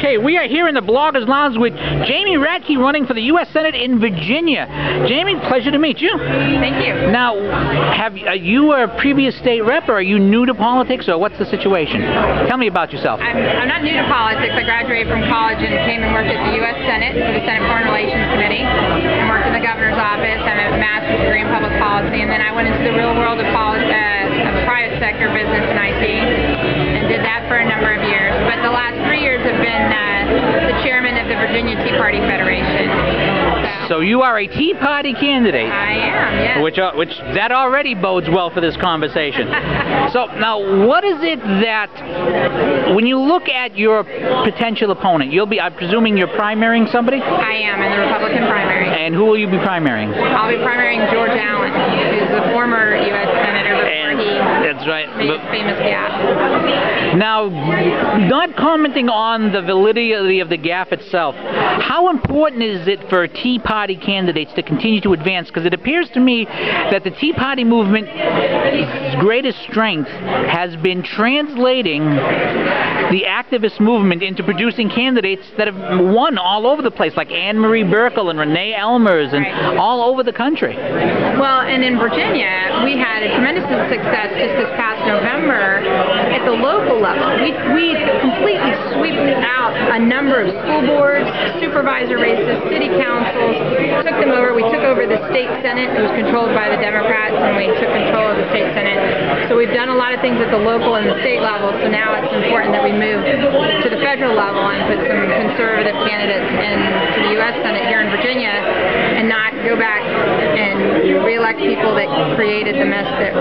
Okay, we are here in the Bloggers Lounge with Jamie Radtke running for the U.S. Senate in Virginia. Jamie, pleasure to meet you. Thank you. Now, are you a previous state rep, or are you new to politics, or what's the situation? Tell me about yourself. I'm not new to politics. I graduated from college and came and worked at the U.S. Senate for the Senate Foreign Relations Committee and worked in the governor's office. I have a master's degree in public policy, and then I went into the real world of private sector business and IT and did that for a number of years. But the last 3 years have been the chairman of the Virginia Tea Party Federation. So you are a Tea Party candidate. I am, yes. Which that already bodes well for this conversation. So now, what is it that, when you look at your potential opponent, I'm presuming you're primarying somebody? I am, in the Republican primary. And who will you be primarying? I'll be primarying George Allen, who's the former U.S. Senator before he that's right. made his famous gaffe. Now, not commenting on the validity of the gaffe itself, how important is it for Tea Party candidates to continue to advance? Because it appears to me that the Tea Party movement's greatest strength has been translating the activist movement into producing candidates that have won all over the place, like Anne Marie Burkle and Renee Elmers, and all over the country. Well, and in Virginia, we had a tremendous success just this past November at the local level. We completely swept out a number of school boards, supervisor races, city councils, took them over. We took over the state senate. It was controlled by the Democrats, and we took control of the state senate. So we've done a lot of things at the local and the state level, so now it's important that we move to the federal level and put some conservative candidates into the U.S. Senate here in Virginia and not go back and re-elect people that created the mess that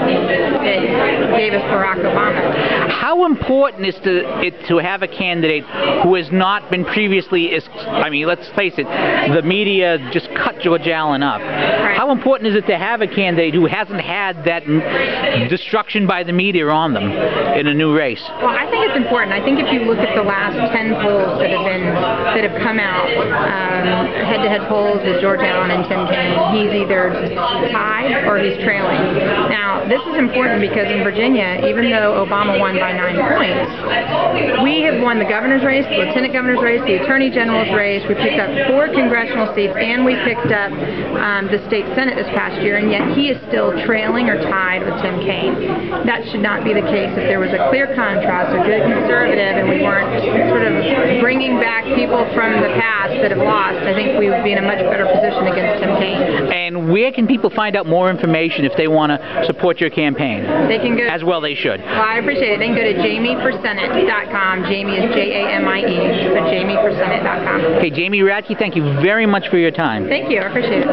gave us Barack Obama. How important is it to have a candidate who has not been previously, I mean, let's face it, the media just cut George Allen up. Right. How important is it to have a candidate who hasn't had that destruction by the media on them in a new race? Well, I think it's important. I think if you look at the last 10 polls that have come out, head-to-head polls with George Allen and Tim Kaine, he's either tied or he's trailing. Now, this is important because in Virginia, even though Obama won by 9 points, we have won the governor's race, the lieutenant governor's race, the attorney general's race. We picked up 4 congressional seats, and we picked up the state senate this past year, and yet he is still trailing or tied with Tim Kaine. That should not be the case. If there was a clear contrast, a good conservative, and we weren't sort of bringing back people from the past that have lost, I think we would be in a much better position against Tim Kaine. And where can people find out more information if they want to support your campaign? They can go, as well they should. Well, I appreciate it. They can go to jamieforsenate.com. Jamie is Jamie, so jamieforsenate.com. Okay, Jamie Radtke, thank you very much for your time. Thank you. I appreciate it.